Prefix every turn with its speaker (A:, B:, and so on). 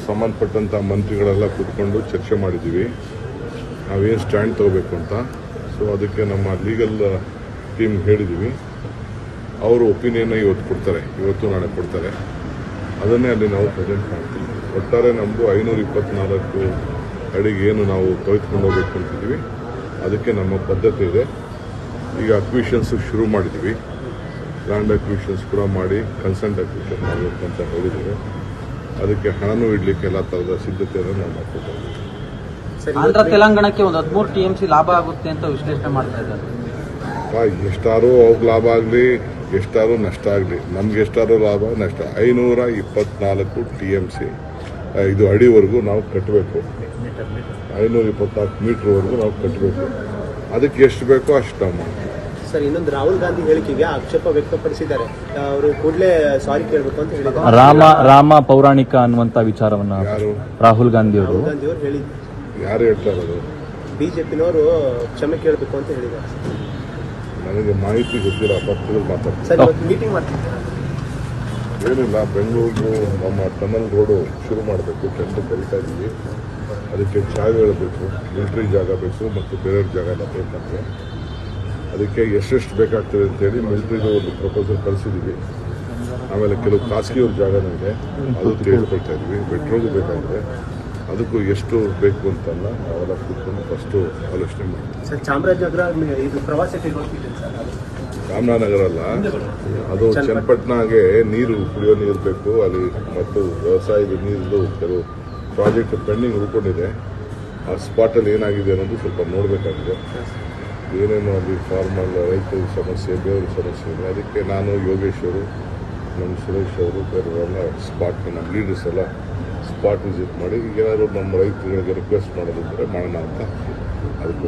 A: ಸಂಬಂಧಪಟ್ಟಂಥ ಮಂತ್ರಿಗಳೆಲ್ಲ ಕೂತ್ಕೊಂಡು ಚರ್ಚೆ ಮಾಡಿದ್ದೀವಿ ನಾವೇನು ಸ್ಟ್ಯಾಂಡ್ ತಗೋಬೇಕು ಅಂತ. ಸೊ ಅದಕ್ಕೆ ನಮ್ಮ ಲೀಗಲ್ ಟೀಮ್ ಹೇಳಿದ್ದೀವಿ. ಅವರು ಒಪಿನಿಯನ್ನ ಇವತ್ತು ಕೊಡ್ತಾರೆ, ಇವತ್ತು ನಾಳೆ ಕೊಡ್ತಾರೆ. ಅದನ್ನೇ ಅಲ್ಲಿ ನಾವು ಪ್ರೆಸೆಂಟ್ ಮಾಡ್ತೀವಿ. ಒಟ್ಟಾರೆ ನಮ್ಮದು 524 ಅಡಿಗೆ ಏನು ನಾವು ತೆಗೆದುಕೊಂಡು ಹೋಗ್ಬೇಕು ಅಂತಿದ್ದೀವಿ. ಅದಕ್ಕೆ ನಮ್ಮ ಪದ್ಧತಿ ಇದೆ. ಈಗ ಅಕ್ವಿಷನ್ಸ್ ಶುರು ಮಾಡಿದ್ದೀವಿ. ಲ್ಯಾಂಡ್ ಅಕ್ವಿಷನ್ಸ್ ಕೂಡ ಮಾಡಿ ಕನ್ಸೆಂಟ್ ಅಕ್ವಿಷನ್ ಮಾಡಬೇಕು ಅಂತ ಹೇಳಿದ್ದೀವಿ. ಅದಕ್ಕೆ ಹಣನೂ ಇಡಲಿಕ್ಕೆ ಎಲ್ಲ ಥರದ ಸಿದ್ಧತೆಯನ್ನು ನಾವು ಮಾಡ್ಕೊಳ್ತೀವಿ.
B: ಆಂಧ್ರ ತೆಲಂಗಾಣಕ್ಕೆ ಒಂದು 13 TMC ಲಾಭ ಆಗುತ್ತೆ ಅಂತ ವಿಶ್ಲೇಷಣೆ ಮಾಡ್ತಾ ಇದ್ದಾರೆ.
A: ಎಷ್ಟಾರು ಅವ್ರಿಗೆ ಲಾಭ ಆಗಲಿ, ಎಷ್ಟಾರು ನಷ್ಟ ಆಗಲಿ, ನಮ್ಗೆ ಎಷ್ಟಾರು ಲಾಭ ನಷ್ಟ. 524 TMC ಇದು ಅಡಿವರೆಗೂ ನಾವು ಕಟ್ಟಬೇಕು. 524 ಮೀಟ್ರ್ವರೆಗೂ ನಾವು ಕಟ್ಟಬೇಕು. ಅದಕ್ಕೆ ಎಷ್ಟು ಬೇಕೋ ಅಷ್ಟು ನಾವು ಮಾಡ್ತೀವಿ.
C: ಸರ್, ಇನ್ನೊಂದು ರಾಹುಲ್ ಗಾಂಧಿ ಹೇಳಿಕೆಗೆ ಆಕ್ಷೇಪ ವ್ಯಕ್ತಪಡಿಸಿದ್ದಾರೆ. ಅವರು ಕೂಡಲೇ ಸಾರಿ ಕೇಳಬೇಕು ಅಂತ ಹೇಳಿದ್ದಾರೆ.
D: ರಾಮ ಪೌರಾಣಿಕ ಅನ್ನುವಂತ ವಿಚಾರವನ್ನ
A: ಯಾರು
D: ರಾಹುಲ್ ಗಾಂಧಿ ಅವರು
C: ಹೇಳಿದ್ರು.
A: ಯಾರು ಹೇಳ್ತಾ ಇರೋದು?
C: ಬಿಜೆಪಿನವರು ಕ್ಷಮೆ ಕೇಳಬೇಕು ಅಂತ ಹೇಳಿದ್ದಾರೆ.
A: ನನಗೆ ಮಾಹಿತಿ ಗೊತ್ತಿಲ್ಲ. ಪಕ್ಷದಲ್ಲಿ ಮಾತಾಡ್ತೀನಿ.
C: ಸರ್, ಇವತ್ತು ಮೀಟಿಂಗ್ ಮಾಡ್ತಿದ್ದಾರೆ.
A: ಏನಿಲ್ಲ, ಬೆಂಗಳೂರು ನಮ್ಮ ಟನಲ್ ರೋಡು ಶುರು ಮಾಡಬೇಕು. ಟೆಂಡರ್ ಕರೀತಾ ಇದ್ದೀವಿ. ಅದಕ್ಕೆ ಜಾಗಗಳು ಬೇಕು, ಮಿಲಿಟರಿ ಜಾಗ ಬೇಕು ಮತ್ತು ಬೇರೆ ಜಾಗ ಎಲ್ಲ ಬೇಕಂದ್ರೆ ಅದಕ್ಕೆ ಎಷ್ಟೆಷ್ಟು ಬೇಕಾಗ್ತದೆ ಅಂತೇಳಿ ಮಿಲಿಟರಿದು ಒಂದು ಪ್ರಪೋಸಲ್ ಕಳಿಸಿದ್ದೀವಿ. ಆಮೇಲೆ ಕೆಲವು ಖಾಸಗಿಯವ್ರ ಜಾಗನೂ ಇದೆ, ಅದು ತಿಳಿದುಕೊಳ್ತಾ ಇದ್ವಿ. ಮೆಟ್ರೋಗೂ ಬೇಕಾಗಿದೆ. ಅದಕ್ಕೂ ಎಷ್ಟು ಬೇಕು ಅಂತಲ್ಲ ನಾವೆಲ್ಲ ಕೂತ್ಕೊಂಡು ಫಸ್ಟು ಆಲೋಚನೆ ಮಾಡ್ತೀವಿ.
C: ಸರ್, ಚಾಮರಾಜನಗರ ಇದು ಪ್ರವಾಸಕ್ಕೆ ಹೋಗ್ತಿದೆ ಸರ್.
A: ರಾಮನಗರ ಅಲ್ಲ, ಅದು ಚನ್ನಪಟ್ಟಣಗೆ ನೀರು, ಕುಡಿಯೋ ನೀರು ಬೇಕು ಅಲ್ಲಿ ಮತ್ತು ವ್ಯವಸಾಯದ ನೀರಿದ್ದು ಕೆಲವು ಪ್ರಾಜೆಕ್ಟ್ ಪೆಂಡಿಂಗ್ ಉಳ್ಕೊಂಡಿದೆ. ಆ ಸ್ಪಾಟಲ್ಲಿ ಏನಾಗಿದೆ ಅನ್ನೋದು ಸ್ವಲ್ಪ ನೋಡಬೇಕಾಗಿದೆ. ಏನೇನು ಅಲ್ಲಿ ಫಾರ್ಮಲ್ ರೈತರ ಸಮಸ್ಯೆ, ಬೇರೆ ಸಮಸ್ಯೆ ಇದೆ. ಅದಕ್ಕೆ ನಾನು, ಯೋಗೇಶ್ ಅವರು, ನಮ್ಮ ಸುರೇಶ್ ಅವರು, ಬೇರೆಲ್ಲ ಸ್ಪಾಟ್ ನಮ್ಮ ಲೀಡರ್ಸ್ ಎಲ್ಲ ಸ್ಪಾಟ್ ವಿಸಿಟ್ ಮಾಡಿ ಏನಾದರೂ ನಮ್ಮ ರೈತರಿಗೆ ರಿಕ್ವೆಸ್ಟ್ ಮಾಡೋದಿದ್ದರೆ ಮಾಡೋಣ ಅಂತ ಅದಕ್ಕೆ